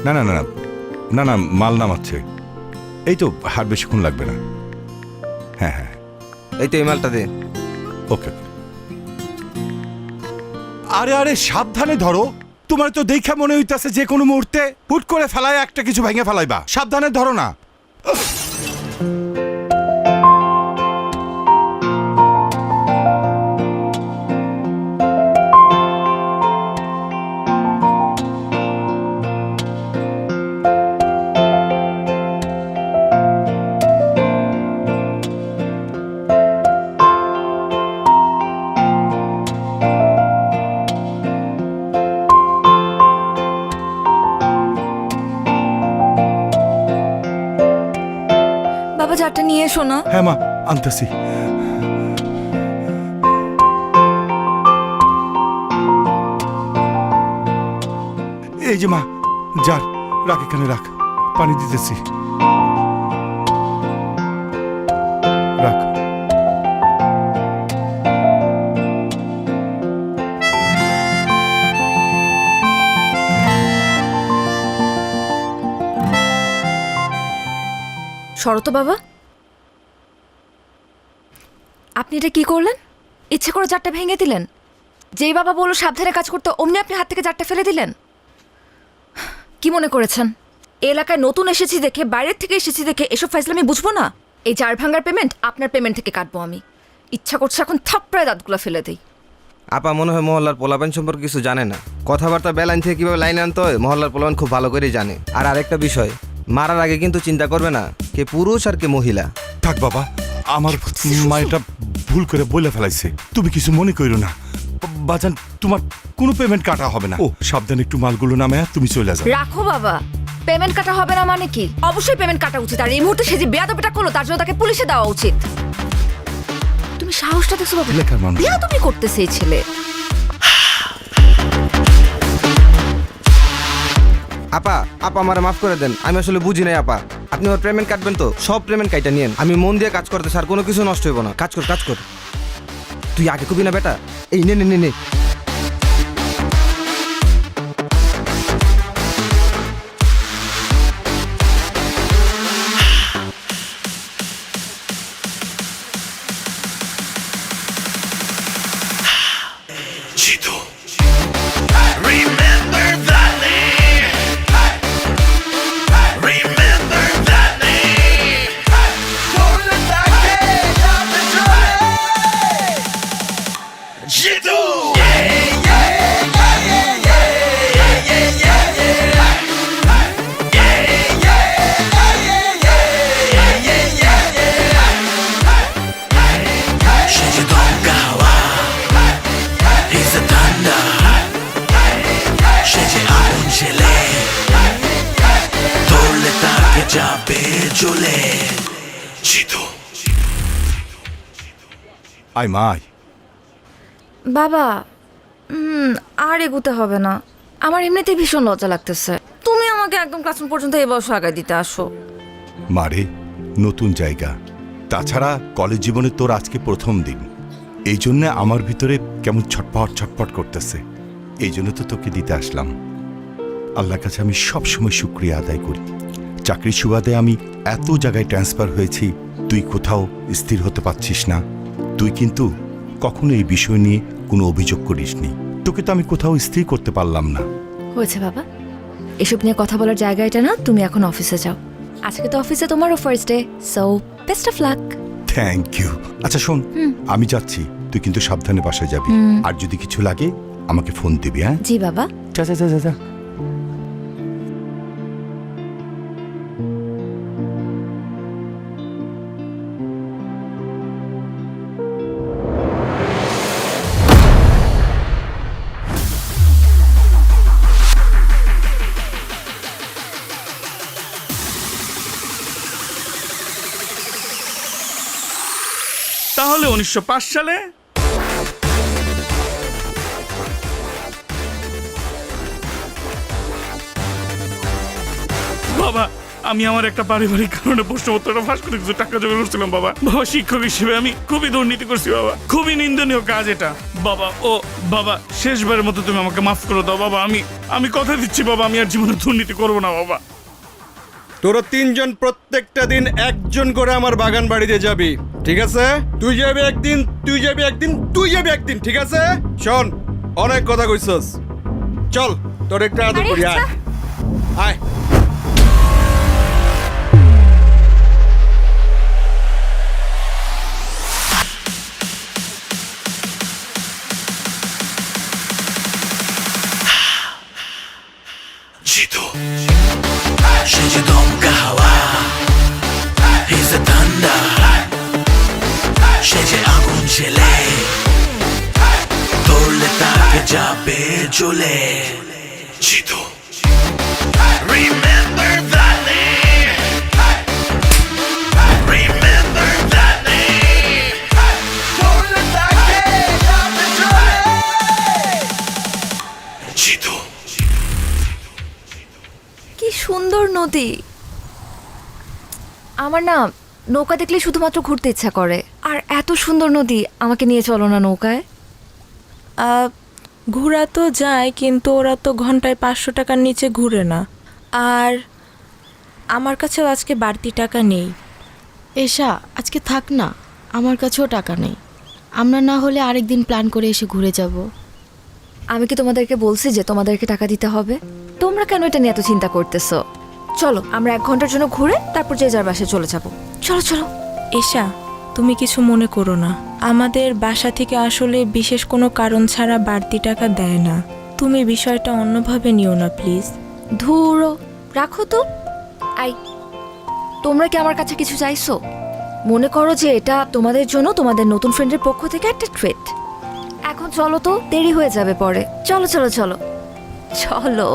না না না না না না মাল নামাচ্ছে, এই তো হার বেশিক্ষণ লাগবে না। হ্যাঁ হ্যাঁ এই তো এই মালটা দে। ওকে। আরে আরে সাবধানে ধরো, তোমার তো দেখা মনে হইতাছে যে কোনো মুহূর্তে হুট করে ফেলায় একটা কিছু ভেঙে ফেলাইবা, সাবধানে ধরো না। বাবা জারটা নিয়ে এসো না। হ্যাঁ মা আনতেছি। এই যে মা যার, রাখ এখানে রাখ, পানি দিতেছি, রাখ। শরত বাবা, আপনি এটা কি করলেন? ইচ্ছে করে জারটা ভেঙে দিলেন? যেই বাবা বললো সাবধানে কাজ করতে অমনি আপনি হাত থেকে জারটা ফেলে দিলেন। কি মনে করেছেন এই এলাকায় নতুন এসেছি দেখে, বাইরের থেকে এসেছি দেখে এসব ফাইজলামি বুঝবো না? এই জার ভাঙার পেমেন্ট আপনার পেমেন্ট থেকে কাটবো আমি। ইচ্ছা করছে এখন থাপ্পড়ায় দাঁতগুলো ফেলে দেই। আপা মনে হয় মহল্লার পোলাপান সম্পর্কে কিছু জানে না। কথাবার্তা বেলাইন থেকে কিভাবে লাইন আনতে হয় মহল্লার পোলাপান খুব ভালো করেই জানে। আর আরেকটা বিষয়, মারার আগে কিন্তু চিন্তা করবে না কে পুরুষ আর কে মহিলা। থাক বাবা, আমার মা এটা ভুল করে বলে ফেলাইছে, তুমি কিছু মনে করো না। বাজান তোমার কোনো পেমেন্ট কাটা হবে না। ও সাবধানে একটু মালগুলো নামে তুমি চলে যাও। রাখো বাবা, পেমেন্ট কাটা হবে না মানে কি? অবশ্যই পেমেন্ট কাটা উচিত। আর এই মুহূর্তে সে যে বেয়াদবিটা করলো তার জন্য তাকে পুলিশে দেওয়া উচিত। তুমি সাহসটা দেখছো বাবা? এলাকার মানুষ বেয়াদবি করতেছে এই ছেলে। আপা আপা আমারে মাফ করে দেন, আমি আসলে বুঝি নাই আপা। আপনি আমার পেমেন্ট কাটবেন তো সব পেমেন্ট কাইটা নিয়েন। আমি মন দিয়ে কাজ করতে স্যার, কোনো কিছু নষ্ট হইব না। কাজ কর কাজ কর। তুই আগে কবি না বেটা, এই নে নে নে নে। Chito. Remember that name. Remember that name. Chito. Shijidongawa. He's a thunder. Shiji apun chile. Torle take jabe jule. Chito. আয় মা আয়। বাবা আর এগুতে হবে না, আমার এমনিতেই ভীষণ লজ্জা লাগতেছে। তুমি আমাকে একদম ক্লাসরুম পর্যন্ত এই বয়সে আগায় দিতে আসো। মারে নতুন জায়গা, তাছাড়া কলেজ জীবনে তোর আজকে প্রথম দিন, এই জন্য আমার ভিতরে কেমন ছটপট ছটপট করতেছে। এই জন্য তো তোকে দিতে আসলাম। আল্লাহর কাছে আমি সবসময় শুকরিয়া আদায় করি। চাকরির সুবাদে আমি এত জায়গায় ট্রান্সফার হয়েছি, তুই কোথাও স্থির হতে পারছিস না। তুই কিন্তু কখনো এই বিষয় নিয়ে কোনো অভিযোগ করিসনি। তোকে তো আমি কোথাও স্থির করতে পারলাম না। হয়েছে বাবা, এসব নিয়ে কথা বলার জায়গা এটা না। তুমি এখন অফিসে যাও। আজকে তো অফিসে তোমারও first day, so best of luck. Thank you. আচ্ছা শোন, আমি যাচ্ছি, তুই কিন্তু সাবধানে বাসায় যাবি। আর যদি কিছু লাগে আমাকে ফোন দিবি। হ্যাঁ জি বাবা। যা যা যা যা যা। তাহলে 1905 সালে বাবা আমি আমার একটা পারিবারিক কারণে প্রশ্নপত্রটা ফাঁস করে কিছু টাকা জমা করছিলাম বাবা। বাবা শিক্ষক হিসেবে আমি খুবই দুর্নীতি করছি বাবা, খুবই নিন্দনীয় কাজ এটা বাবা। ও বাবা, শেষবারের মতো তুমি আমাকে মাফ করে দাও বাবা। আমি কথা দিচ্ছি বাবা, আমি আর জীবনে দুর্নীতি করবো না বাবা। তোরা তিনজন প্রত্যেকটা দিন একজন করে আমার বাগান বাড়িতে যাবি, ঠিক আছে? তুই যাবি একদিন, তুই যাবি একদিন, তুই যাবি একদিন, ঠিক আছে? শোন, অনেক কথা কইছস, চল তোর একটু আদর আরে করি। আয় আচ্ছা। আয়। জিতু সে যে দমকা হাওয়া, he's the thunder, সে যে আগুন ছেলে, ধরলে তাকে যাবে জ্বলে। Jitu remember that name, remember that name, ধরলে তাকে যাবে জ্বলে। জিতু কি সুন্দর নদী। আমার না নৌকা দেখলে শুধুমাত্র ঘুরতে ইচ্ছা করে। আর এত সুন্দর নদী, আমাকে নিয়ে চলো না নৌকায়। ঘোরা তো যায়, কিন্তু ওরা তো ঘন্টায় 500 টাকার নিচে ঘুরে না। আর আমার কাছেও আজকে বাড়তি টাকা নেই। এশা, আজকে থাক না, আমার কাছেও টাকা নেই। আমরা না হলে আরেকদিন প্ল্যান করে এসে ঘুরে যাব। আমি কি তোমাদেরকে বলছি যে তোমাদেরকে টাকা দিতে হবে? তোমরা কেন এটা নিয়ে এত চিন্তা করতেছো? চলো আমরা 1 ঘন্টার জন্য ঘুরে তারপর যে যার বাসায় চলে যাব। চলো চলো। এশা, তুমি কিছু মনে করো না, আমাদের বাসা থেকে আসলে বিশেষ কোনো কারণ ছাড়া বাড়তি টাকা দেয় না। তুমি বিষয়টা অন্যভাবে নিও না প্লিজ। ধুরো, রাখো তো। আই, তোমরা কি আমার কাছে কিছু চাইছো? মনে করো যে এটা তোমাদের জন্য তোমাদের নতুন ফ্রেন্ডের পক্ষ থেকে একটা ট্রিট। এখন চলো তো, দেরি হয়ে যাবে পরে। চলো চলো চলো চলো।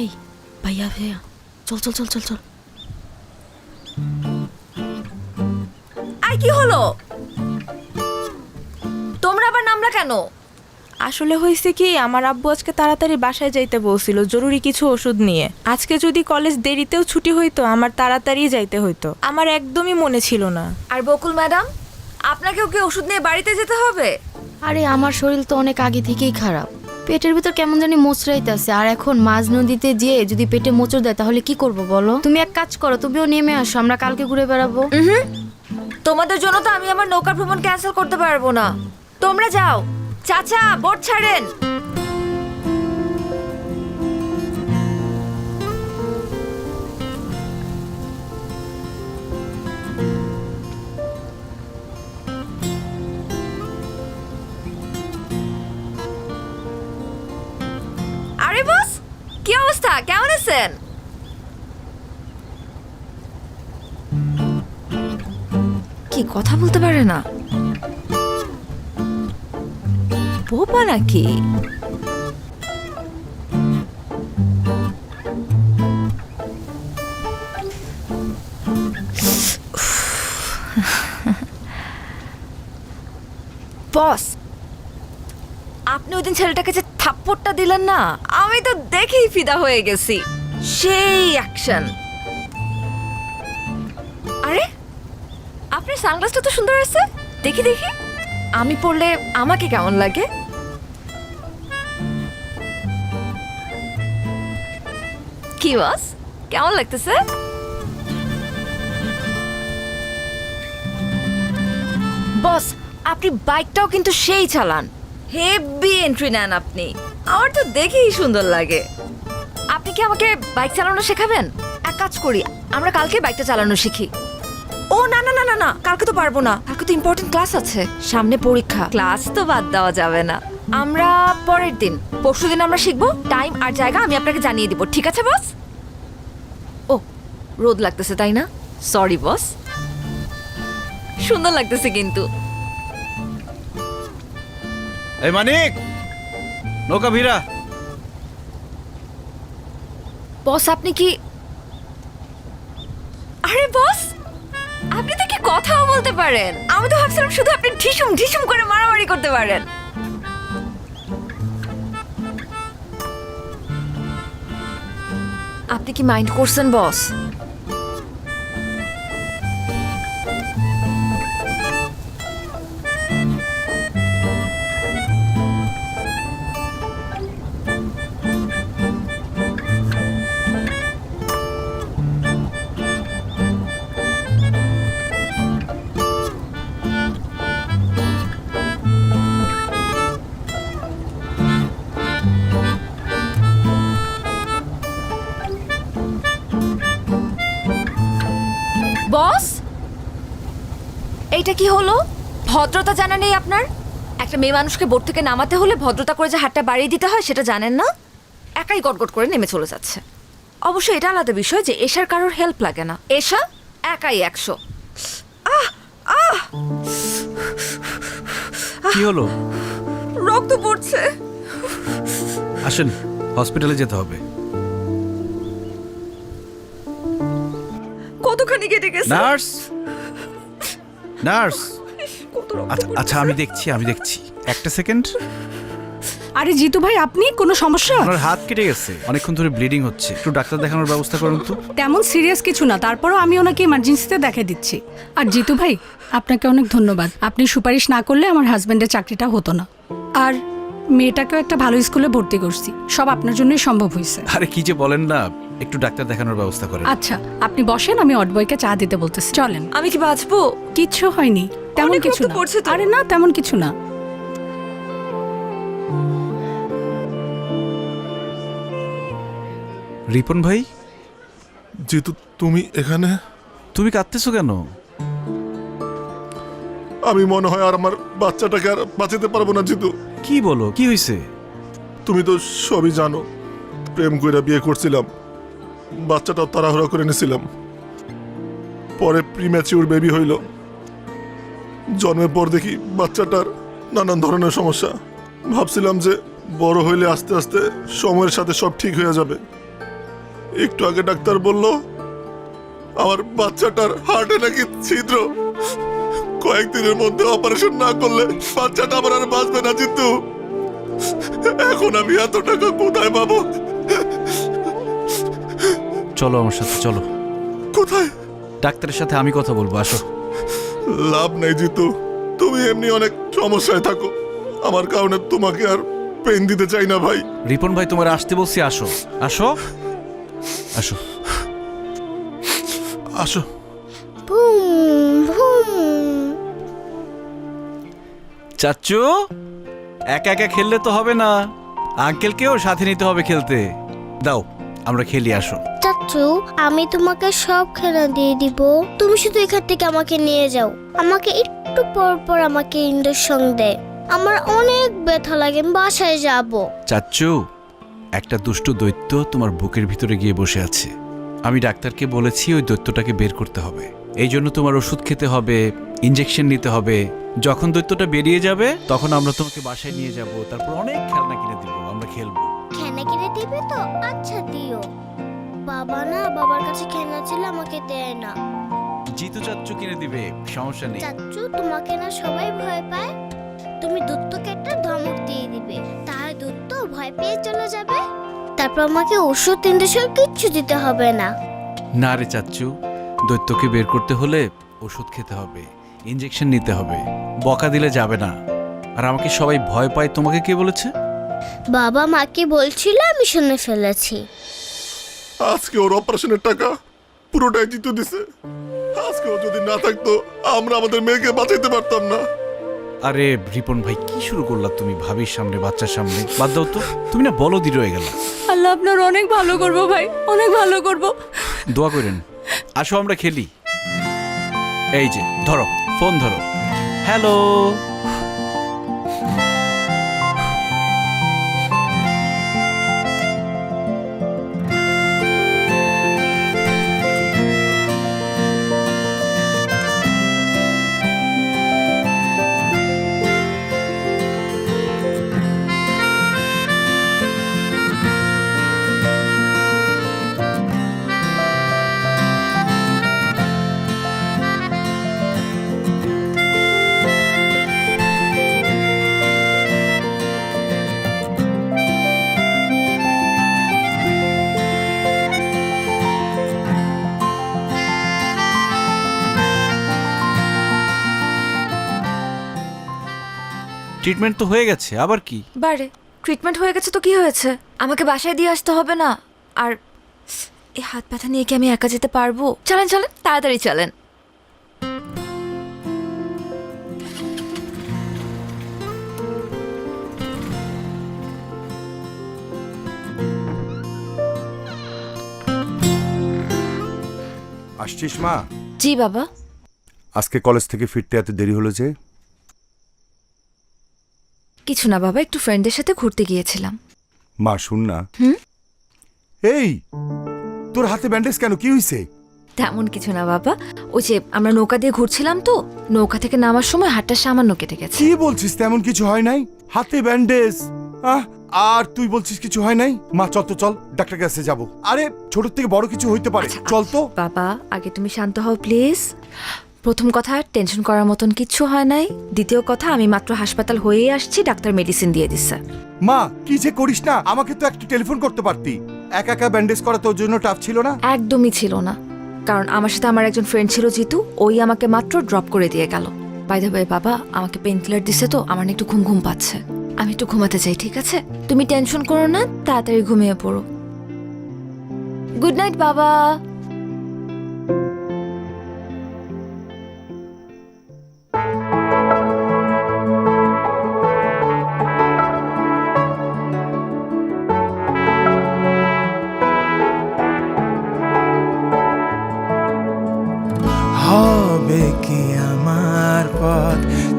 এই ভাইয়া ভাইয়া, চল চল চল চল চল। আই, কি হলো? তোমরা আবার নামলা কেন? আসলে হয়েছে কি, আমার আব্বু আজকে তাড়াতাড়ি বাসায় যাইতে বলছিল জরুরি কিছু ওষুধ নিয়ে। আজকে যদি কলেজ দেরিতেও ছুটি হইতো, আমার তাড়াতাড়ি যাইতে হইতো। আমার একদমই মনে ছিল না। আর বকুল ম্যাডাম, আপনাকেও কি ওষুধ নিয়ে বাড়িতে যেতে হবে? আরে আমার শরীর তো অনেক আগে থেকেই খারাপ, পেটের ভিতর কেমন জানি মোচড়াইতেছে। আর এখন মাঝ নদীতে যেয়ে যদি পেটে মোচড় দেয় তাহলে কি করব বলো? তুমি এক কাজ করো, তুমিও নেমে আসো, আমরা কালকে ঘুরে বেড়াবো। তোমাদের জন্য তো আমি আমার নৌকা ভ্রমণ ক্যান্সেল করতে পারবো না। তোমরা যাও। চাচা, বোট ছাড়েন। আরে বস, কি অবস্থা? কেমন আছেন? কি কথা বলতে পারে না? বোবা নাকি? বস, আপনি ওই দিন ছেলেটাকে যে থাপ্পড়টা দিলেন না, আমি তো দেখেই ফিদা হয়ে গেছি। সেই অ্যাকশন। আরে, আপনার সানগ্লাসটা তো সুন্দর আছে, দেখি দেখি। আমি পরলে আমাকে কেমন লাগে? কি বস, কেমন লাগতেছে? বস, আপনি বাইকটাও কিন্তু সেই চালান, হেভি এন্ট্রি নেন আপনি। আমার তো দেখেই সুন্দর লাগে। আপনি কি আমাকে বাইক চালানো শেখাবেন? এক কাজ করি, আমরা কালকে বাইকটা চালানো শিখি। ও না না না না না, কালকে তো পারবো না, কালকে তো ইম্পর্টেন্ট ক্লাস আছে, সামনে পরীক্ষা। ক্লাস তো বাদ দেওয়া যাবে না। আমরা পরের দিন, পরশুদিন আমরা শিখবো। টাইম আর জায়গা আমি আপনাকে জানিয়ে দিব, ঠিক আছে বস? ও, রোদ লাগতেছে তাই না? Sorry boss. সুন্দর লাগতেছে কিন্তু। এই মানিক, নৌকা ভিড়া। বস, আপনি কি পারেন। আমি তো ভাবছিলাম শুধু আপনি ঢিসুম ঢিসুম করে মারামারি করতে পারেন। আপনি কি মাইন্ড করছেন বস? বস, এইটা কি হলো? ভদ্রতা জানা নেই আপনার? একটা মেয়ে মানুষকে বোট থেকে নামাতে হলে ভদ্রতা করে যে হাতটা বাড়িয়ে দিতে হয় সেটা জানেন না? একাই গটগট করে নেমে চলে যাচ্ছে। অবশ্য এটা আলাদা বিষয় যে এশার কারোর হেল্প লাগে না, এশা একাই 100। কি হলো? রক্ত পড়ছে। আসেন, হসপিটালে যেতে হবে। কতখানি কেটে গেছে? Nurse, nurse. কত রক্ত আচ্ছা পড়ছে? আচ্ছা, আমি দেখছি একটা সেকেন্ড। আরে জিতু ভাই, আপনি কোনো সমস্যা? আপনার হাত কেটে গেছে, অনেকক্ষণ ধরে ব্লিডিং হচ্ছে, একটু ডাক্তার দেখানোর ব্যবস্থা করুন তো। তেমন সিরিয়াস কিছু না, তারপরও আমি ওনাকে ইমার্জেন্সিতে দেখিয়ে দিচ্ছি। আর জিতু ভাই, আপনাকে অনেক ধন্যবাদ। আপনি সুপারিশ না করলে আমার হাজবেন্ডের চাকরিটা হতো না। আর মেয়েটাকেও একটা ভালো স্কুলে ভর্তি করছি, সব আপনার জন্যই সম্ভব হয়েছে। আরে কি যে বলেন না, একটু ডাক্তার দেখানোর ব্যবস্থা করেন। আচ্ছা, আপনি বসেন, আমি অডবয়কে চা দিতে বলতেছি। চলেন। আমি কি বাঁচবো? কিচ্ছু হয়নি, তেমন অনেক কিছু রক্ত না। পড়ছে তো। আরে না, তেমন কিছু না। রিপন ভাই, জিতু, তুমি এখানে? তুমি কাঁদতেছো কেন? আমি মনে হয় আর আমার বাচ্চাটাকে আর বাঁচাতে পারবো না জিতু। কি বলো, কি হয়েছে? তুমি তো সবই জানো, প্রেম কইরা বিয়ে করছিলাম, বাচ্চাটাও তাড়াহুড়া করে নিয়েছিলাম। পরে প্রিম্যাচিউর বেবি হইল। জন্মের পর দেখি বাচ্চাটার নানান ধরনের সমস্যা। ভাবছিলাম যে বড় হইলে আস্তে আস্তে সময়ের সাথে সব ঠিক হয়ে যাবে। একটু আগে ডাক্তার বলল আমার বাচ্চাটার হার্টে নাকি ছিদ্র। কয়েকদিনের মধ্যে অপারেশন না করলে বাচ্চাটা আমার আর বাঁচবে না জিতু। এখন আমি এত টাকা কোথায় পাবো? চলো আমার সাথে, চলো। কোথায়? ডাক্তারের সাথে আমি কথা বলবো, আসো। লাভ নেই জিতু, তুমি এমনি অনেক সমস্যায় থাকো, আমার কারণে তোমাকে আর পেন দিতে চাই না ভাই। রিপন ভাই, তোমার আসতে বলছি, আসো আসো আসো আসো। চাচ্চু, একা একা খেললে তো হবে না, আঙ্কেলকেও সাথে নিতে হবে খেলতে। দাও, আমরা খেলি, আসো। চাচ্চু, আমি তোমাকে সব খেলা দিয়ে দিব, তুমি শুধু এখান থেকে আমাকে নিয়ে যাও। আমাকে একটু পর পর আমাকে ইঞ্জেকশন দেয়, আমার অনেক ব্যথা লাগে, আমি বাসায় যাব। চাচ্চু, একটা দুষ্ট দৈত্য তোমার বুকের ভিতরে গিয়ে বসে আছে। আমি ডাক্তারকে বলেছি ওই দৈত্যটাকে বের করতে হবে। এই জন্য তোমার ওষুধ খেতে হবে, ইঞ্জেকশন নিতে হবে। যখন দৈত্যটা বেরিয়ে যাবে তখন আমরা তোমাকে বাসায় নিয়ে যাব, তারপর অনেক খেলনা কিনে দিব, আমরা খেলবো। খেলনা কিনে দিবে তো? আচ্ছা দিও। বাবা না, বাবার কাছে খেলনা ছিল, আমাকে দেয় না। জিতু চাচ্চু কিনে দিবে, সমস্যা নেই। চাচ্চু, তোমাকে না সবাই ভয় পায়, তুমি দূতকে একটা ধমক দিয়ে দিবে, তাহলে দূত ভয় পেয়ে চলে যাবে। তারপর আমাকে ওষুধ ইঞ্জেকশন কিচ্ছু দিতে হবে না। না রে চাচ্চু, দৈত্যকে বের করতে হলে ওষুধ খেতে হবে, ইঞ্জেকশন নিতে হবে, বকা দিলে যাবে না। আর আমাকে সবাই ভয় পায়, তোমাকে কে বলেছে? বাবা মাকে বলছিল, আমি শুনে ফেলেছি। আজকে ওর অপারেশনের টাকা পুরোটাই জিতু দিছে। আজকে ও যদি না থাকতো আমরা আমাদের মেয়েকে বাঁচাইতে পারতাম না। আরে রিপন ভাই, কি শুরু করলা তুমি ভাবির সামনে, বাচ্চার সামনে? বাদ দাও তো, তুমি না বলো দি রয়ে গেল। আল্লাহ আপনার অনেক ভালো করবো ভাই, অনেক ভালো করবো। দোয়া করেন। আসো আমরা খেলি। এই যে ধরো, ফোন ধরো। হ্যালো। ট্রিটমেন্ট তো হয়ে গেছে, আবার কি? বারে ট্রিটমেন্ট হয়ে গেছে তো কি হয়েছে? আমাকে বাসায় দিয়ে আসতে হবে না। আর এই হাত ব্যথা নিয়ে কি আমি একা যেতে পারবো? চলেন চলেন, তাড়াতাড়ি চলেন। আসছিস মা? জি বাবা। আজকে কলেজ থেকে ফিরতে এত দেরি হলো যে? কিছু না বাবা, একটু ফ্রেন্ডদের সাথে ঘুরতে গিয়েছিলাম। মা শুন না। হুম? এই তোর হাতে ব্যান্ডেজ কেন, কি হইছে? তেমন কিছু না বাবা, ওই যে আমরা নৌকা দিয়ে ঘুরছিলাম তো, নৌকা থেকে নামার সময় হাতটা সামান্য কেটে গেছে। কি বলছিস? তেমন কিছু হয় নাই, হাতে ব্যান্ডেজ। আর তুই বলছিস কিছু হয় নাই? মা চল তো, চল ডাক্তার কাছে যাব। আরে ছোট থেকে বড় কিছু হইতে পারে, আচ্ছা, চল তো। বাবা আগে তুমি শান্ত হও প্লিজ। প্রথম কথা, টেনশন করার মতন কিচ্ছু হয় নাই। দ্বিতীয় কথা, আমি মাত্র হাসপাতাল হয়েই আসছি, ডাক্তার মেডিসিন দিয়ে দিচ্ছে। মা কি যে করিস না, আমাকে তো একটু টেলিফোন করতে পারতি। একা একা ব্যান্ডেজ করা তোর জন্য টাফ ছিল না? একদমই ছিল না, কারণ আমার সাথে আমার একজন ফ্রেন্ড ছিল জিতু, ওই আমাকে মাত্র ড্রপ করে দিয়ে গেল। বাই দ্য ওয়ে বাবা, আমাকে পেন কিলার দিছে তো আমার না একটু ঘুম ঘুম পাচ্ছে, আমি একটু ঘুমাতে চাই। ঠিক আছে, তুমি টেনশন করো না, তাড়াতাড়ি ঘুমিয়ে পড়ো। গুড নাইট বাবা। হবে কি আমার পথ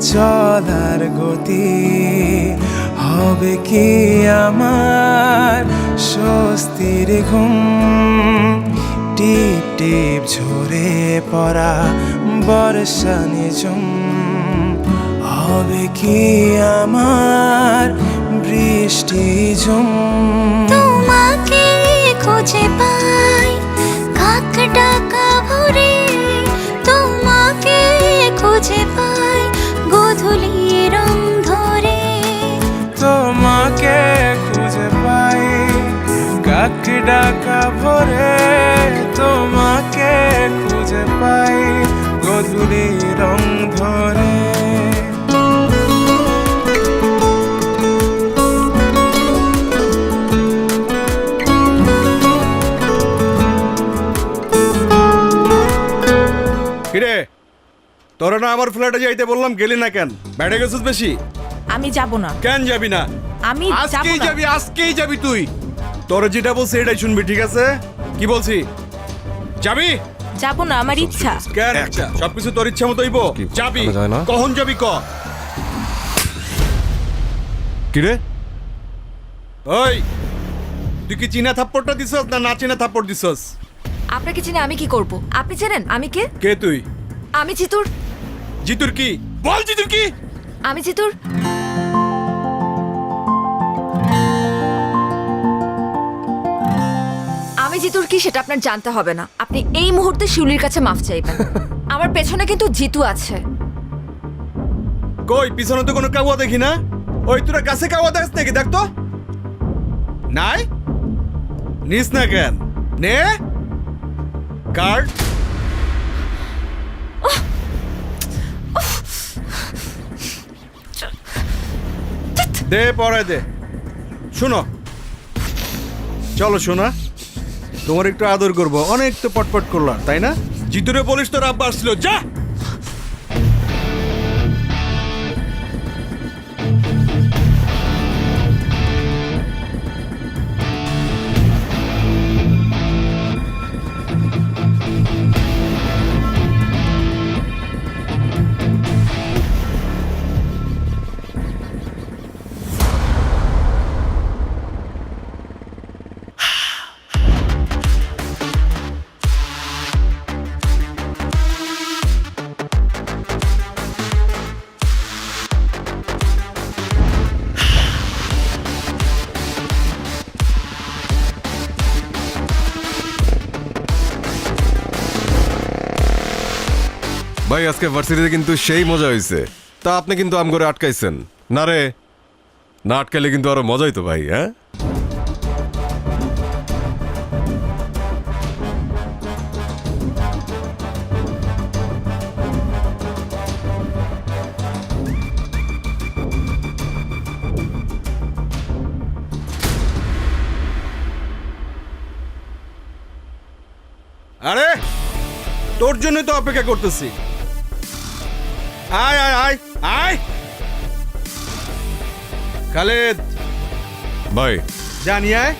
চলার গতি, হবে কি আমার স্বস্তির ঘুম, টিপ টিপ ঝরে পড়া বর্ষা নিঝুম, হবে কি আমার বৃষ্টি ঝুম। তোমাকে খুঁজে পাই কাক ডাকা ভরে, তোমাকে খুঁজে পাই গোধূলি রং ধরে। তোমাকে খুঁজে পাই কাক ডাকা ভরে, তোমাকে খুঁজে পাই গধূলি রং ধরে। কিরে, তোরা না আমার ফ্ল্যাটে যাইতে বললাম, গেলি না কেন? বেড়ে গেছিস বেশি? আমি যাব না। কেন যাবি না? আমি যাব আজকেই না। যাবি, আজকেই যাবি তুই। তোর যেটা বলছি এটাই শুনবি, ঠিক আছে? কি বলছি, যাবি? যাব না, আমার ইচ্ছা। কেন ইচ্ছা? সবকিছু তোর ইচ্ছা মতো হইব? যাবি, কখন যাবি ক? কিরে ওই তুই কি চীনা থাপ্পড়টা দিছস না না চীনা থাপ্পড় দিছস? আপনাকে চিনে আমি কি করব? আপনি জানেন আমি কে? কে তুই? আমি জিতুর। জিতুর কি? বল জিতুর কি? আমি জিতুর আমি জিতুর কি সেটা আপনার জানতে হবে না। আপনি এই মুহূর্তে শিউলির কাছে মাফ চাইবেন। আমার পেছনে কিন্তু জিতু আছে। কই পিছনে তো কোনো কাউয়া দেখি না। ওই তোরা কাছে কাউয়া দেখ নাকি, দেখ তো। নাই নিস না কেন? নে কার্ড। দে পরে দে। শোনো, চলো শোনা, তোমার একটু আদর করবো। অনেক তো পটপট করলাম, তাই না? জিতুরে বলিস তোর আব্বা আসছিল, যা। ভাই, আজকে ভার্সিটিতে কিন্তু সেই মজা হয়েছে। তা আপনি কিন্তু আম করে আটকাইছেন না রে? না আটকাইলে কিন্তু আরো মজাই তো ভাই। হ্যাঁ, তোর জন্যই তো অপেক্ষা করতেছি। আয় আয় আয় আয় খালেদ, ভাই জানি আয়।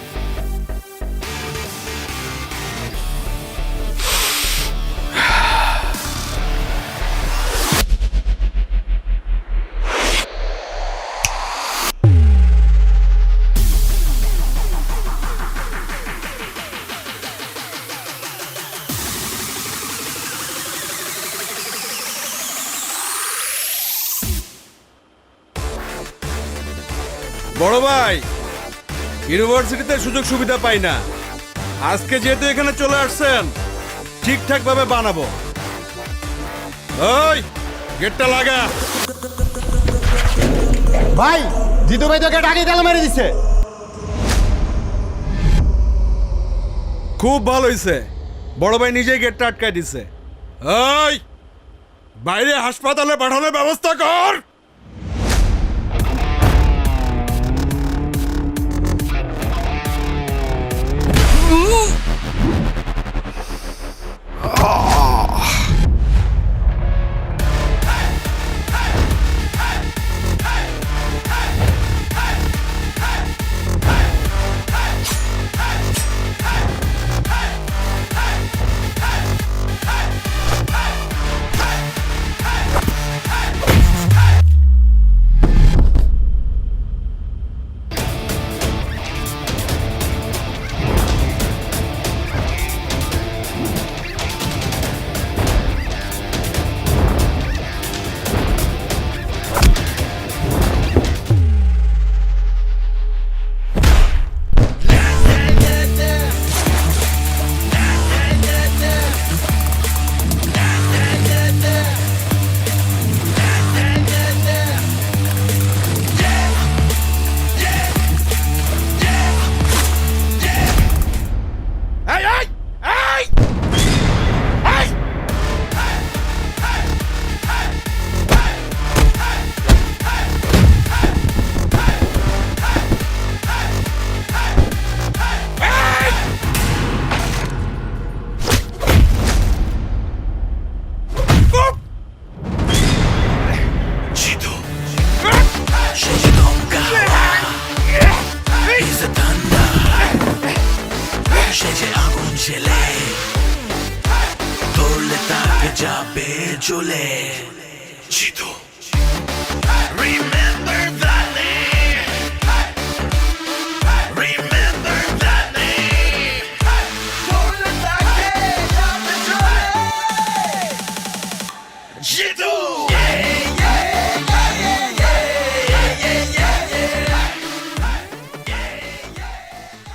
বড় ভাই, ইউনিভার্সিটিতে সুযোগ সুবিধা পাই না, আজকে যেহেতু এখানে চলে আসছেন ঠিকঠাক ভাবে বানাবো। ওই গেটটা লাগা। ভাই জিতু ভাই তো গেট আগে তালা মেরে দিছে। খুব ভালো হয়েছে, বড় ভাই নিজেই গেটটা আটকায় দিছে। ওই বাইরে হাসপাতালে পাঠানোর ব্যবস্থা কর।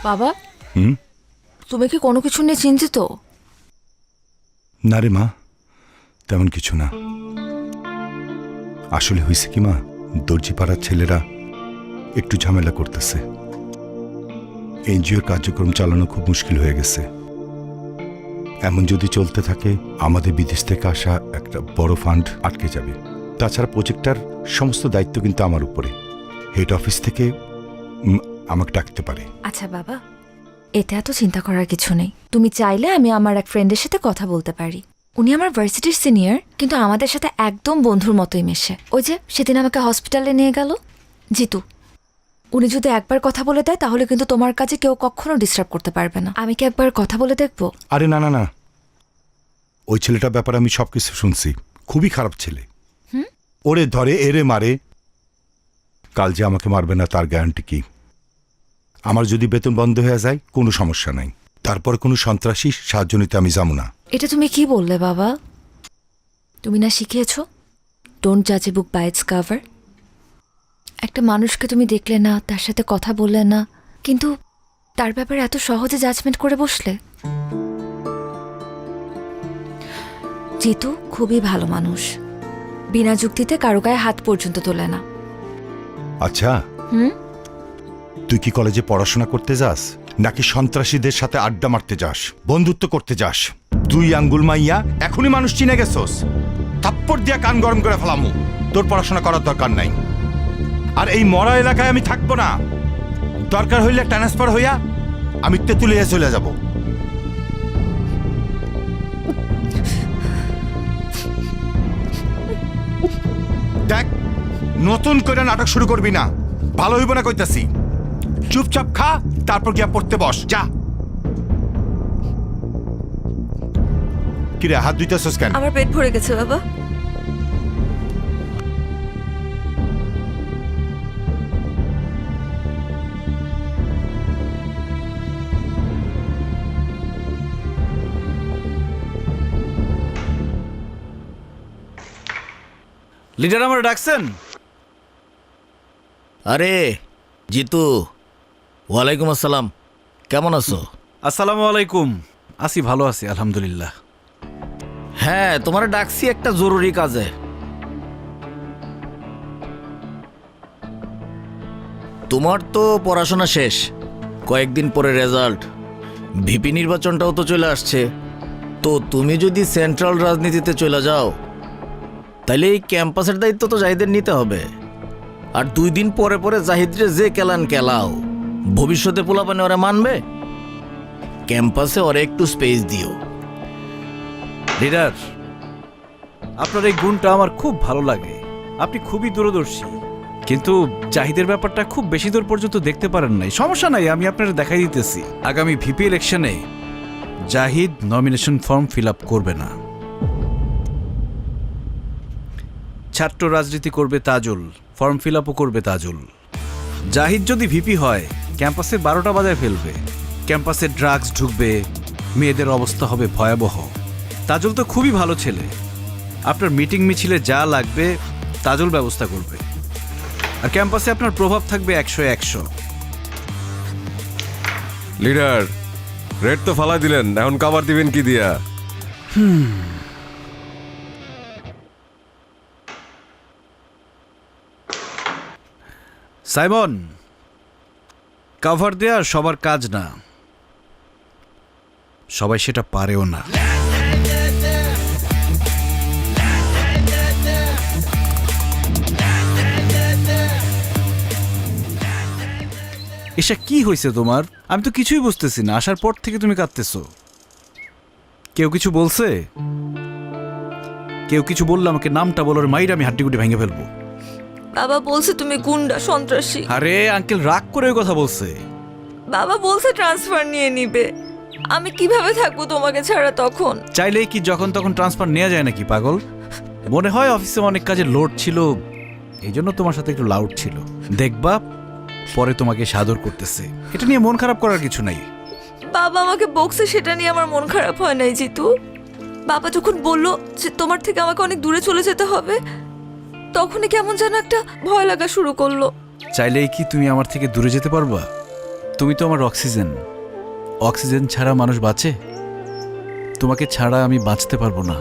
বাবা, হুম? তুমি কি কোনো কিছু নিয়ে চিন্তিত? না রে মা, তেমন কিছু না। আসলে হয়েছে কি মা, দর্জি পাড়ার ছেলেরা একটু ঝামেলা করতেছে। এনজিওর কার্যক্রম চালানো খুব মুশকিল হয়ে গেছে। এমন যদি চলতে থাকে আমাদের বিদেশ থেকে আসা একটা বড় ফান্ড আটকে যাবে। তাছাড়া প্রজেক্টটার সমস্ত দায়িত্ব কিন্তু আমার উপরে। হেড অফিস থেকে আমাকে ডাকতে পারে। আচ্ছা বাবা, এটা এত চিন্তা করার কিছু নেই। তুমি চাইলে আমি আমার এক ফ্রেন্ডের সাথে কথা বলতে পারি। উনি আমার ভার্সিটির সিনিয়র, কিন্তু আমাদের সাথে একদম বন্ধুর মতোই মেশে। ওই যে সেদিন আমাকে হসপিটালে নিয়ে গেল জিতু, উনি যদি একবার কথা বলে দেয় তাহলে কিন্তু তোমার কাছে কেউ কখনো ডিস্টার্ব করতে পারবে না। আমি কি একবার কথা বলে দেখবো? আরে না না না, ওই ছেলেটার ব্যাপারে আমি সবকিছু শুনছি। খুবই খারাপ ছেলে। ওরে ধরে এরে মারে। কাল যে আমাকে মারবে না তার গ্যারান্টি কি? আমার যদি বেতন বন্ধ হয়ে যায় কোনো সমস্যা নাই, তারপর কোনো সন্ত্রাসী সাহায্য নিতে আমি যাবো না। এটা তুমি কি বললে বাবা? তুমি না শিখিয়েছ ডোন্ট জাজ এ বুক বাই ইটস কভার? একটা মানুষকে তুমি দেখলে না, তার সাথে কথা বললে না, কিন্তু তার ব্যাপারে এত সহজে জাজমেন্ট করে বসলে। জিতু খুবই ভালো মানুষ, বিনা যুক্তিতে কারো গায়ে হাত পর্যন্ত তোলে না। আচ্ছা, তুই কি কলেজে পড়াশোনা করতে যাস নাকি সন্ত্রাসীদের সাথে আড্ডা মারতে যাস, বন্ধুত্ব করতে যাস? তুই আঙ্গুল মাইয়া এখনই মানুষ চিনে গেছস। থাপ্পড় দিয়া কান গরম করে ফেলামু। তোর পড়াশোনা করার দরকার নাই। আর এই মরা এলাকায় আমি থাকবো না। দরকার হইলে ট্রান্সফার হইয়া আমি তেঁতুলিয়া চলে যাব। দেখ, নতুন করে নাটক শুরু করবি না, ভালো হইব না কইতাছি। চুপচাপ খা, তারপর গিয়া পড়তে বস, যা। কিরে, হাত ধুইতেছস কেন? আমার পেট ভরে গেছে বাবা। লিডার আমার ডাকছেন? আরে জিতু, ওয়ালাইকুম আসসালাম, কেমন আছো? আসসালামু আলাইকুম। আছি, ভালো আছি আলহামদুলিল্লাহ। হ্যাঁ, তোমার ডাকছি একটা জরুরি কাজে। তোমার তো পড়াশোনা শেষ, কয়েকদিন পরে রেজাল্ট, ভিপি নির্বাচনটাও তো চলে আসছে। তো তুমি যদি সেন্ট্রাল রাজনীতিতে চলে যাও, তাহলে এই ক্যাম্পাসের দায়িত্ব তো জাহিদের নিতে হবে। আর 2 দিন পরে পরে জাহিদরে যে কেলান কেলাও, ভবিষ্যতে পোলাপানে ওরা মানবে? ক্যাম্পাসে ওরা একটু স্পেস দিও। লিডার, আপনার এই গুণটা আমার খুব ভালো লাগে। আপনি খুবই দূরদর্শী, কিন্তু জাহিদের ব্যাপারটা খুব বেশি দূর পর্যন্ত দেখতে পারেন নাই। সমস্যা নাই, আমি আপনার দেখাই দিতেছি। আগামী ভিপি ইলেকশনে Zahid nomination form fill up করবে না। ছাত্র রাজনীতি করবে তাজুল, ফর্ম ফিল আপও করবে তাজুল। জাহিদ যদি ভিপি হয়, ক্যাম্পাসে 12টা বাজায় ফেলবে। ক্যাম্পাসে ড্রাগস ঢুকবে, মেয়েদের অবস্থা হবে ভয়াবহ। তাজুল তো খুবই ভালো ছেলে, আপনার মিটিং মিছিলে যা লাগবে তাজুল ব্যবস্থা করবে। আর ক্যাম্পাসে আপনার প্রভাব থাকবে 100-100। লিডার, রেড তো ফালাই দিলেন, এখন কাভার দিবেন কি দিয়া? সাইমন, কভার দেয়া সবার কাজ না, সবাই সেটা পারেও না। এসা কি হয়েছে তোমার? আমি তো কিছুই বুঝতেছি না, আসার পর থেকে তুমি কাঁদতেছো। কেউ কিছু বলছে? কেউ কিছু বললে আমাকে নামটা বলার মাইর আমি হাড্ডিগুটি ভেঙে ফেলবো। বাবা বলছে তুমি গুন্ডা, সন্ত্রাসী। আরে আঙ্কেল রাগ করে ওই কথা বলছে। বাবা বলছে ট্রান্সফার নিয়ে নিবে। আমি কিভাবে থাকবো তোমাকে ছাড়া তখন? চাইলেই কি যখন তখন ট্রান্সফার নেওয়া যায় নাকি পাগল? মনে হয় অফিসে অনেক কাজের লোড ছিল, এই জন্য তোমার সাথে একটু লাউড ছিল। দেখবা পরে তোমাকে সাদর করতেছে, এটা নিয়ে মন খারাপ করার কিছু নাই। বাবা আমাকে বকছে, সেটা নিয়ে আমার মন খারাপ হয় নাই জিতু। বাবা যখন বলল যে তোমার থেকে আমাকে অনেক দূরে চলে যেতে হবে, তখনই কেমন যেন একটা ভয় লাগা শুরু করলো। চাইলেই কি তুমি আমার থেকে দূরে যেতে পারবা? তুমি তো আমার অক্সিজেন, অক্সিজেন ছাড়া মানুষ বাঁচে? তোমাকে ছাড়া আমি বাঁচতে পারবো না।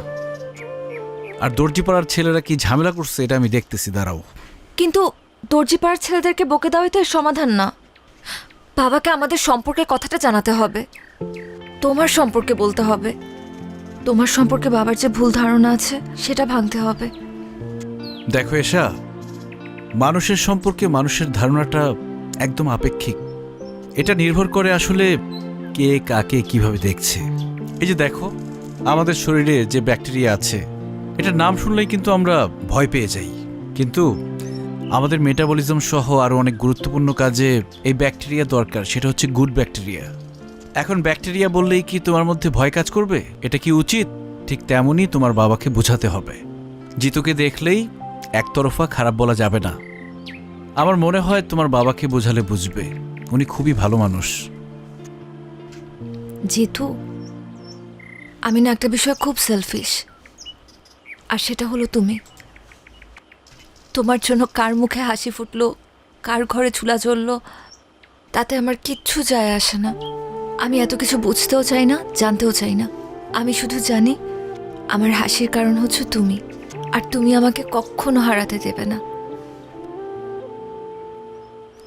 আর দর্জিপাড়ার ছেলেরা কি ঝামেলা করছে এটা আমি দেখতেছি, দাঁড়াও। কিন্তু দর্জিপাড়ার ছেলেদেরকে বকে দেওয়াই তো এর সমাধান না। বাবাকে আমাদের সম্পর্কে কথাটা জানাতে হবে, তোমার সম্পর্কে বলতে হবে। তোমার সম্পর্কে বাবার যে ভুল ধারণা আছে সেটা ভাঙতে হবে। দেখো এশা, মানুষের সম্পর্কে মানুষের ধারণাটা একদম আপেক্ষিক। এটা নির্ভর করে আসলে কে কাকে কিভাবে দেখছে। এই যে দেখো, আমাদের শরীরে যে ব্যাকটেরিয়া আছে, এটা নাম শুনলেই কিন্তু আমরা ভয় পেয়ে যাই। কিন্তু আমাদের মেটাবলিজম সহ আরও অনেক গুরুত্বপূর্ণ কাজে এই ব্যাকটেরিয়া দরকার, সেটা হচ্ছে গুড ব্যাকটেরিয়া। এখন ব্যাকটেরিয়া বললেই কি তোমার মধ্যে ভয় কাজ করবে? এটা কি উচিত? ঠিক তেমনই তোমার বাবাকে বোঝাতে হবে। জিতুকে দেখলেই একতরফা খারাপ বলা যাবে না। আমার মনে হয় তোমার বাবাকে বোঝালে বুঝবে, উনি খুবই ভালো মানুষ। জিতু, আমি না একটা বিষয় খুব সেলফিশ, আর সেটা হলো তুমি। তোমার জন্য কার মুখে হাসি ফুটলো, কার ঘরে চুলা জ্বললো, তাতে আমার কিচ্ছু যায় আসে না। আমি এত কিছু বুঝতেও চাই না, জানতেও চাই না। আমি শুধু জানি আমার হাসির কারণ হচ্ছে তুমি, আর তুমি আমাকে কখনো হারাতে দেবে না।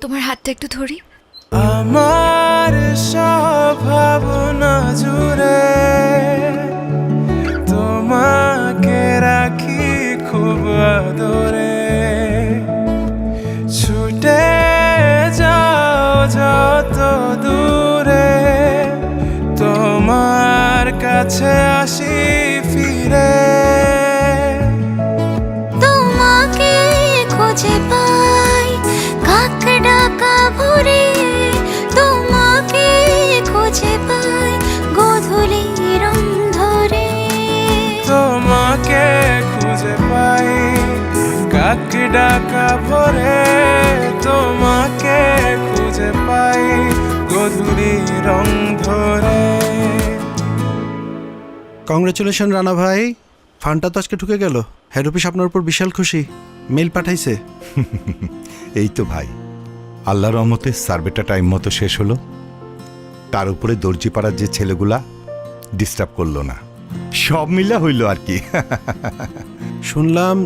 তোমার হাতটা একটু ধরি। আমার সব ভাবনা জুড়ে তোমাকে রাখি খুব আদরে, ছুটে যাও যত দূরে, তোমার কাছে আসি ফিরে। তোমাকে ডাকা ভরে তোমাকে খুঁজে পাই গধূলি রং ধরে। কংগ্রেচুলেশন রানা ভাই, ফান্ডটা তো আজকে ঢুকে গেল। হেড অফিস আপনার উপর বিশাল খুশি, মেল পাঠাইছে। এই তো ভাই, আল্লাহর রহমতে সার্ভেটা টাইম মতো শেষ হলো। তার উপরে দর্জিপাড়ার যে ছেলেগুলা ডিস্টার্ব করলো না, সব মিলা হইল আর কি। শুনলাম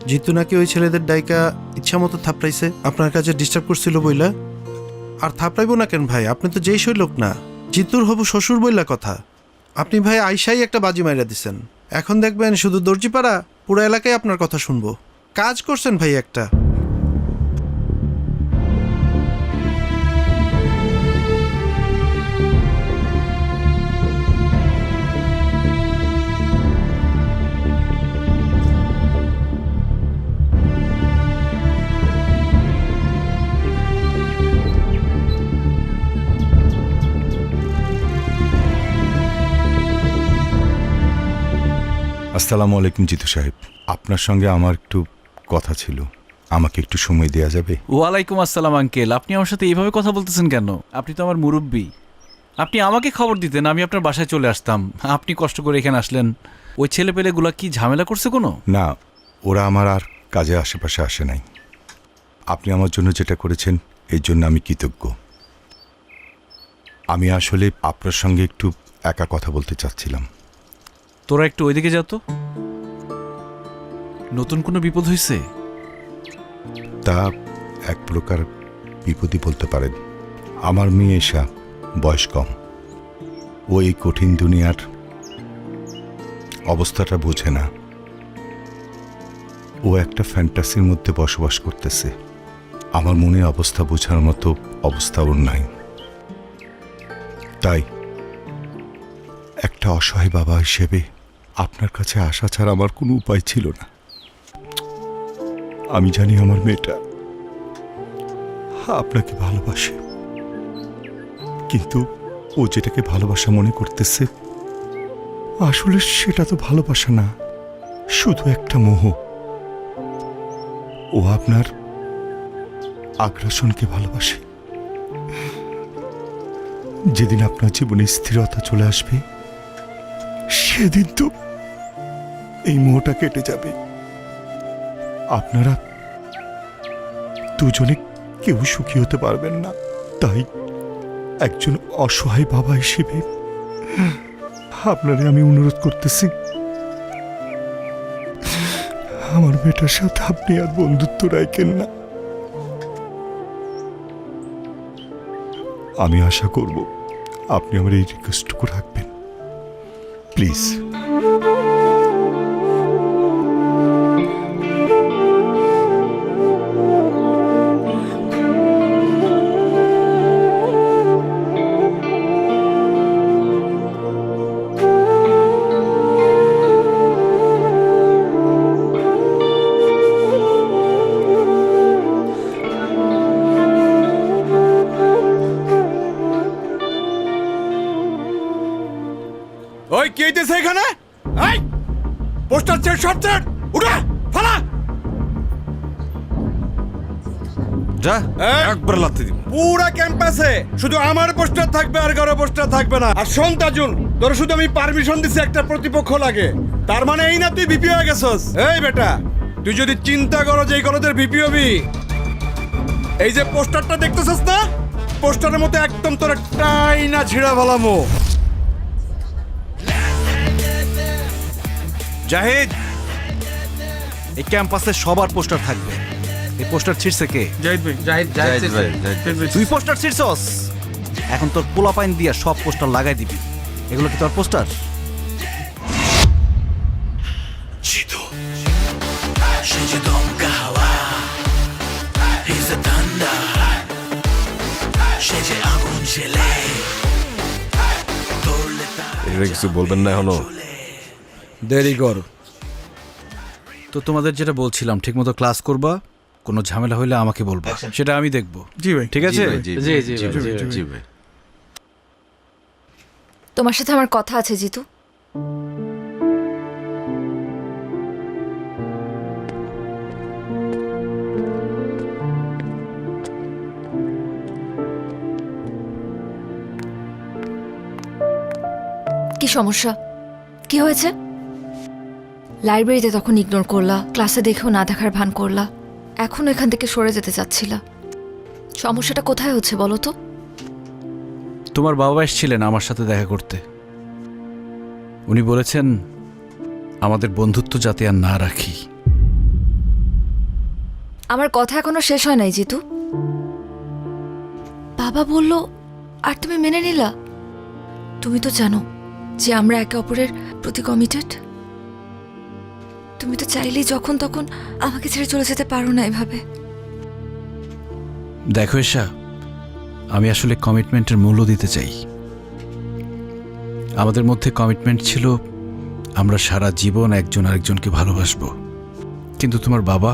জিতু নাকি ওই ছেলেদের ডাইকা ইচ্ছা মতো থাপড়াইছে, আপনার কাছে ডিস্টার্ব করছিল বইলা। আর থাপড়াইবো না কেন ভাই, আপনি তো যেই সই লোক না, জিতুর হবু শ্বশুর বইলা কথা। আপনি ভাই আইসাই একটা বাজি মাইরা দিছেন, এখন দেখবেন শুধু দর্জিপাড়া পুরো এলাকায় আপনার কথা শুনবো। কাজ করছেন ভাই একটা। আসসালামু আলাইকুম জিতু সাহেব, আপনার সঙ্গে আমার একটু কথা ছিল, আমাকে একটু সময় দেওয়া যাবে? ওয়ালাইকুম আসসালাম আঙ্কেল, আপনি আমার সাথে এইভাবে কথা বলতেছেন কেন? আপনি তো আমার মুরব্বী, আপনি আমাকে খবর দিতেন, আমি আপনার বাসায় চলে আসতাম। আপনি কষ্ট করে এখানে আসলেন। ওই ছেলেপেলেগুলা কি ঝামেলা করছে কোনো? না, ওরা আমার আর কাজে আশেপাশে আসে নাই। আপনি আমার জন্য যেটা করেছেন এর জন্য আমি কৃতজ্ঞ। আমি আসলে আপনার সঙ্গে একটু একা কথা বলতে চাচ্ছিলাম। তোরা একটু ওইদিকে যা তো। নতুন কোনো বিপদ হয়েছে? তা এক প্রকার বিপদই বলতে পারেন। আমার মেয়ে এসা বয়স কম, ও এই কঠিন দুনিয়ার অবস্থাটা বোঝে না। ও একটা ফ্যান্টাসির মধ্যে বসবাস করতেছে। আমার মনের অবস্থা বোঝার মতো অবস্থা ওর নাই। তাই একটা অসহায় বাবা হিসেবে আপনার কাছে আসা ছাড়া আমার কোনো উপায় ছিল না। আমি জানি আমার মেয়েটা আপনাকে ভালোবাসে, কিন্তু ও যেটাকে ভালোবাসা মনে করতেছে আসলে সেটা তো ভালোবাসা না, শুধু একটা মোহ। ও আপনার আগ্রাসনকে ভালোবাসে। যেদিন আপনার জীবনে স্থিরতা চলে আসবে সেদিন তো এই মোহটা কেটে যাবে। আপনারা দুজনে কেউ সুখী হতে পারবেন না। তাই একজন অসহায় বাবা হিসেবে আপনারে আমি অনুরোধ করতেছি, আমার মেয়েটার সাথে আপনি আর বন্ধুত্ব রাখেন না। আমি আশা করব আপনি আমার এই রিকোয়েস্টটুকু রাখবেন, প্লিজ। ওই কি হইতেছে এখানে? এই পোস্টার চেট শর্ট চেট উড়া ফালা যা একবার লাথি দিব। পুরা ক্যাম্পাসে শুধু আমার পোস্টার থাকবে, আর কারো পোস্টার থাকবে না। আর শোন তাজুল, তোর শুধু আমি পারমিশন দিছি, একটা প্রতিপক্ষ লাগে। তার মানে এই না তুই ভিপি হয়ে গেছস? এই বেটা, তুই যদি চিন্তা করো যে এই কলেজের ভিপি হবি, এই যে পোস্টারটা দেখতেছস না, পোস্টারের মতো একদম তোর একটাই না ছিঁড়া ভালামো। জাহিদ, এই ক্যাম্পাসে সবার পোস্টার থাকবে। এই পোস্টার ছিঁড়ছে কে? জাহিদ ভাই, জাহিদ ভাই। তুই পোস্টার ছিঁড়ছস? এখন তোর পোলাপাইন দিয়া সব পোস্টার লাগাই দিবি। এগুলো কি তোর পোস্টার? এটা কিছু বলবেন না এখনো? দেরি কর। তো তোমাদের যেটা বলছিলাম, ঠিকমতো ক্লাস করবা, কোনো ঝামেলা হইলে আমাকে বলবা, সেটা আমি দেখব। জি ভাই। ঠিক আছে? জি ভাই। তোমার সাথে আমার কথা আছে জিতু। সমস্যা? কি হয়েছে? লাইব্রেরিতে তখন ইগনোর করলা, ক্লাসে দেখেও না দেখার ভান করলা, এখন এখান থেকে সরে যেতে চাচ্ছিলা। সমস্যাটা কোথায় হচ্ছে বলো তো? তোমার বাবা এসেছিলেন আমার সাথে দেখা করতে। উনি বলেছেন আমাদের বন্ধুত্ব যাতে আর না রাখি। আমার কথা এখনো শেষ হয় নাই জিতু। বাবা বলল আর তুমি মেনে নিলা? তুমি তো জানো যে আমরা একে অপরের প্রতি কমিটেড। তুমি তো চাইলেই যখন তখন আমাকে ছেড়ে চলে যেতে পারো না এভাবে। দেখো এশা, আমি আসলে কমিটমেন্টের মূল্য দিতে চাই। আমাদের মধ্যে কমিটমেন্ট ছিল আমরা সারা জীবন একজন আরেকজনকে ভালোবাসবো। কিন্তু তোমার বাবা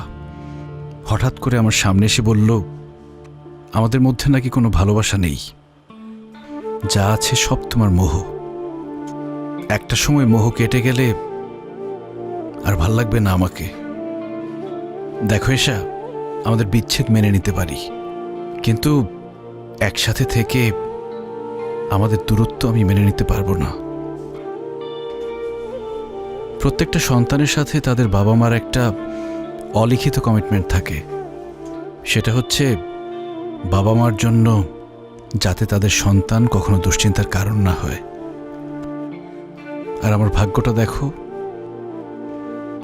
হঠাৎ করে আমার সামনে এসে বলল আমাদের মধ্যে নাকি কোনো ভালোবাসা নেই, যা আছে সব তোমার মোহ। একটা সময় মোহ কেটে গেলে আর ভাল লাগবে না আমাকে। দেখো এশা, আমাদের বিচ্ছেদ মেনে নিতে পারি, কিন্তু একসাথে থেকে আমাদের দূরত্ব আমি মেনে নিতে পারবো না। প্রত্যেকটা সন্তানের সাথে তাদের বাবা মার একটা অলিখিত কমিটমেন্ট থাকে, সেটা হচ্ছে বাবা মার জন্য যাতে তাদের সন্তান কখনো দুশ্চিন্তার কারণ না হয়। আর আমার ভাগ্যটা দেখো,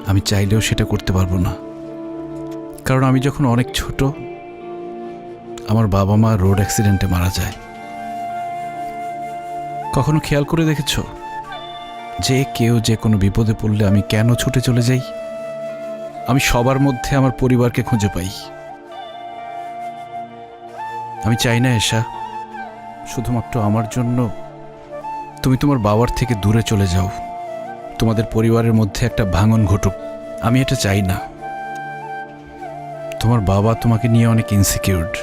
আমি চাইলেও সেটা করতে পারবো না। কারণ আমি যখন অনেক ছোট, আমার বাবা মা রোড অ্যাক্সিডেন্টে মারা যায়। কখনো খেয়াল করে দেখেছ যে কেউ যে কোনো বিপদে পড়লে আমি কেন ছুটে চলে যাই? আমি সবার মধ্যে আমার পরিবারকে খুঁজে পাই। আমি চাই না এশা শুধুমাত্র আমার জন্য তুমি তোমার বাবার থেকে দূরে চলে যাও, তোমাদের পরিবারের মধ্যে একটা ভাঙন ঘটুক। আমি এটা চাই না। তোমার বাবা তোমাকে নিয়ে অনেক ইনসিকিউরড।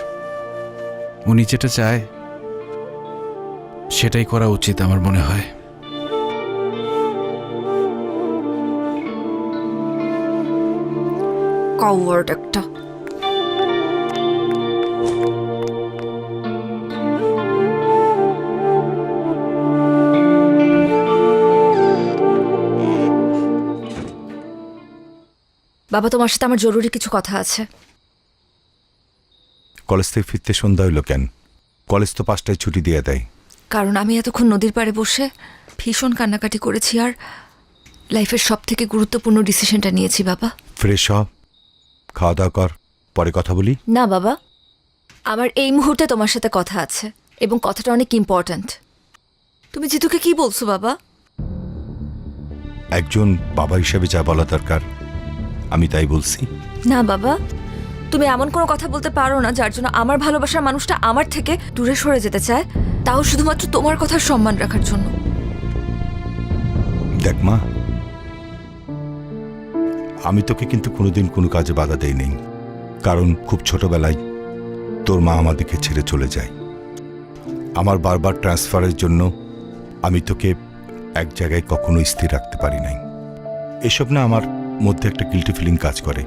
উনি যেটা চায় সেটাই করা উচিত আমার মনে হয়। কাউয়ার্ড একটা। বাবা, তোমার সাথে আমার জরুরি কিছু কথা আছে। কলেজ থেকে ফিরতে সন্ধ্যা হইল কেন? কলেজ তো 5টায় ছুটি দিয়ে দেয়। কারণ আমি এতক্ষণ নদীর পাড়ে বসে ভীষণ কান্নাকাটি করেছি আর লাইফের সব থেকে গুরুত্বপূর্ণ ডিসিশনটা নিয়েছি বাবা। ফ্রেশ হ, খাওয়া দাওয়া কর, পরে কথা বলি। না বাবা, আমার এই মুহূর্তে তোমার সাথে কথা আছে এবং কথাটা অনেক ইম্পর্ট্যান্ট। তুমি জিতুকে কি বলছো বাবা? একজন বাবা হিসেবে যা বলা দরকার আমি তাই বলছি। না বাবা, তুমি এমন কোনো কথা বলতে পারো না যার জন্য আমার ভালোবাসার মানুষটা আমার থেকে দূরে সরে যেতে চায়, তাও শুধুমাত্র তোমার কথার সম্মান রাখার জন্য। দেখ মা, আমি তোকে কিন্তু কোনোদিন কোনো কাজে বাধা দেই নেই, কারণ খুব ছোটবেলায় তোর মা আমাদেরকে ছেড়ে চলে যায়। আমার বারবার ট্রান্সফারের জন্য আমি তোকে এক জায়গায় কখনো স্থির রাখতে পারি নাই। এসব না আমার মধ্যে একটা গিল্টি ফিলিং কাজ করে।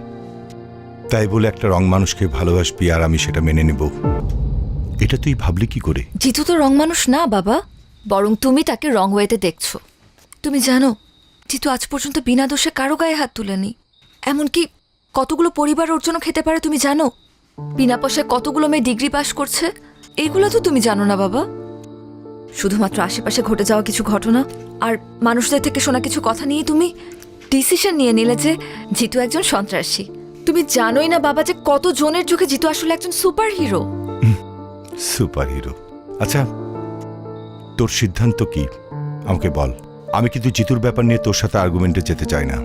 তাই বলে একটা রং মানুষকে ভালোবাসবি আর আমি সেটা মেনে নেব, এটা তুই ভাবলি কি করে? জিতু তো রং মানুষ না বাবা, বরং তুমি তাকে রং ওয়েতে দেখছো। তুমি জানো জিতু আজ পর্যন্ত বিনা দোষে কারো গায়ে হাত তুলেনি। এমনকি কতগুলো পরিবার ওর জন্য খেতে পারে তুমি জানো? বিনা পয়সায় কতগুলো মেয়ে ডিগ্রি পাস করছে, এগুলো তো তুমি জানো না বাবা। শুধুমাত্র আশেপাশে ঘটে যাওয়া কিছু ঘটনা আর মানুষদের থেকে শোনা কিছু কথা নিয়ে তুমি ডিসিশন নিয়ে নিলে যে জিতু একজন সন্ত্রাসী। তুমি জানোই না বাবা যে কত জনের চোখে জিতু আসলে একজন সুপার হিরো। Super hero? আচ্ছা, তোর সিদ্ধান্ত কি আমাকে বল। আমি কিন্তু জিতুর ব্যাপার নিয়ে তোর সাথে আর্গুমেন্টে যেতে চাই না।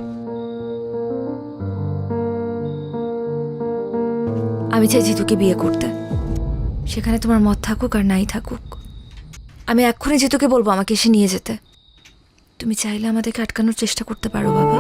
আমি চাই জিতুকে বিয়ে করতে, সেখানে তোমার মত থাকুক আর নাই থাকুক। আমি এক্ষুনি জিতুকে বলবো আমাকে এসে নিয়ে যেতে। তুমি চাইলে আমাদেরকে আটকানোর চেষ্টা করতে পারো বাবা।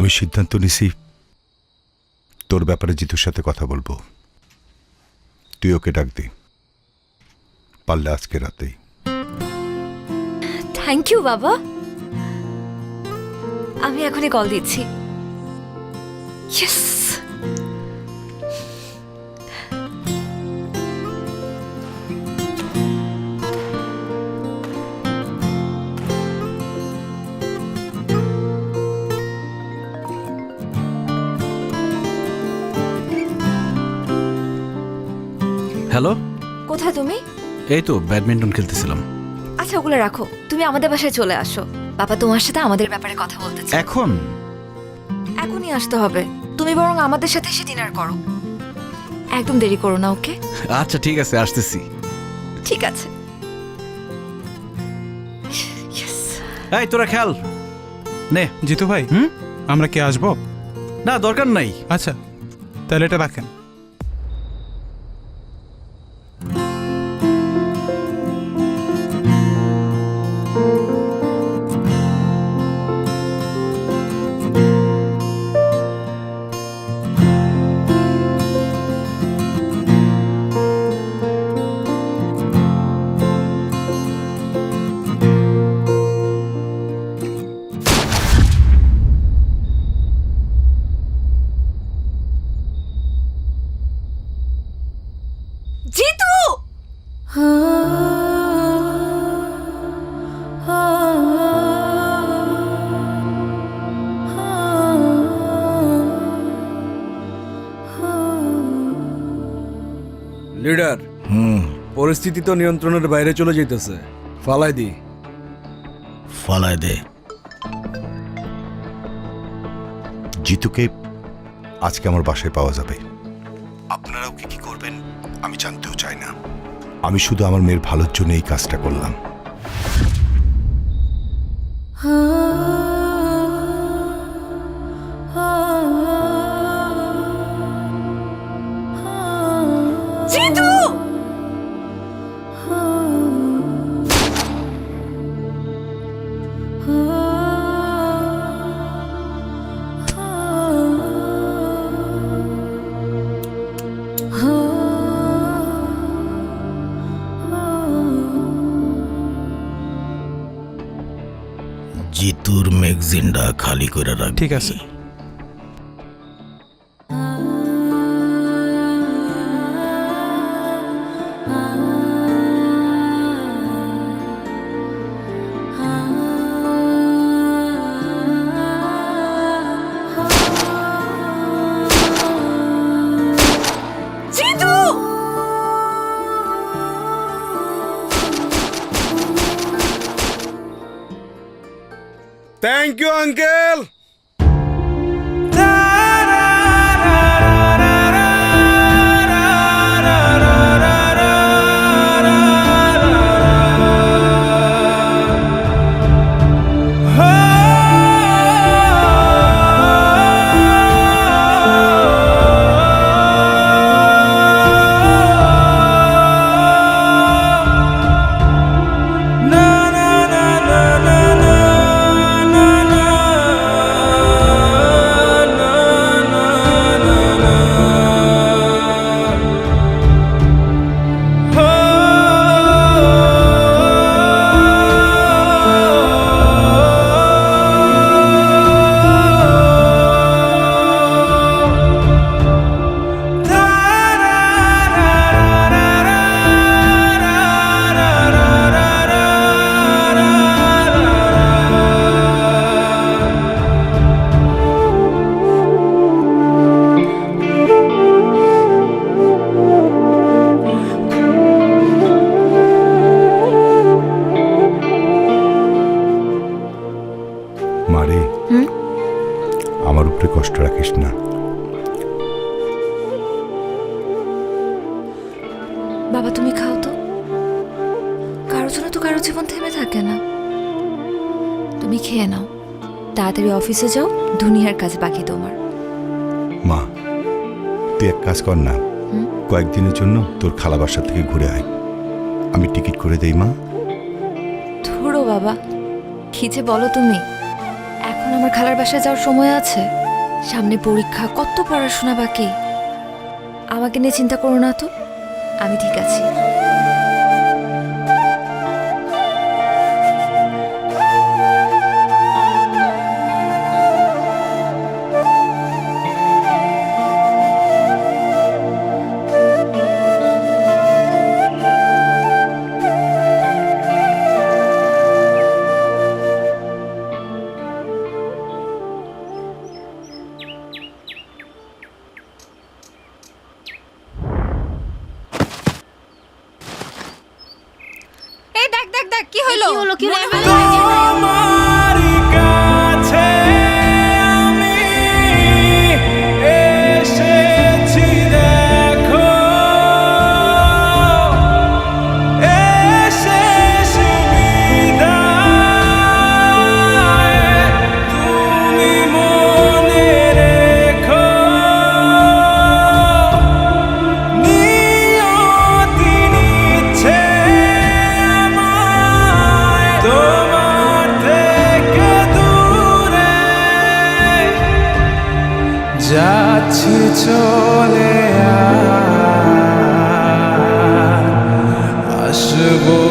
আমি সিদ্ধান্ত নিছি তোর ব্যাপারে জিতুর সাথে কথা বলবো। তুই ওকে ডাক দে, পারলে আজকে রাতেই। থ্যাংক ইউ বাবা। আমি এখনই কল দিচ্ছি। ইয়েস। হ্যালো, কোথায় তুমি? এই তো ব্যাডমিন্টন খেলতেছিলাম। আচ্ছা ওগুলো রাখো, তুমি আমাদের বাসায় চলে আসো। বাবা তোমার সাথে আমাদের ব্যাপারে কথা বলতে চায়। এখন? এখনই আসতে হবে। তুমি বরং আমাদের সাথে এসে ডিনার করো। একদম দেরি করো না, ওকে? আচ্ছা ঠিক আছে, আসতেছি। ঠিক আছে। এই তোরা খেল নে। জিতু ভাই, হুম? আমরা কি আসবো? না, দরকার নাই। আচ্ছা, তাহলে এটা রাখেন। জিতু! লিডার, পরিস্থিতি তো নিয়ন্ত্রণের বাইরে চলে যেতেছে। ফালাই দি। ফালায় দে। জিতুকে আজকে আমার বাসায় পাওয়া যাবে। আপনারা ওকে কি করবেন আমি জানতেও চাই না। আমি শুধু আমার মেয়ের ভালোর জন্য এই কাজটা করলাম। জিতু! জিতুর ম্যাগজিনটা খালি করে রাখ। ঠিক আছে। জিতু! Thank you uncle. মারে, আমার উপরে কষ্ট রাখিস না। বাবা তুমি খাও তো। কারোর জন্য তো কারো জীবন থেমে থাকে না। তুমি খেয়ে নাও, তাড়াতাড়ি অফিসে যাও, দুনিয়ার কাজ বাকি তোমার। মা, তুই এক কাজ কর না, কয়েকদিনের জন্য তোর খালা বাসা থেকে ঘুরে আয়। আমি টিকিট করে দেই মা। ধুরো বাবা, কি যে বলো তুমি। এখন আমার খালার বাসায় যাওয়ার সময় আছে? সামনে পরীক্ষা, কত পড়াশোনা বাকি। আমাকে নিয়ে চিন্তা করো না তো, আমি ঠিক আছি। এই দেখ দেখ দেখ কি হলো? কি হলো কি হলো? যাচ্ছি চলে আসবো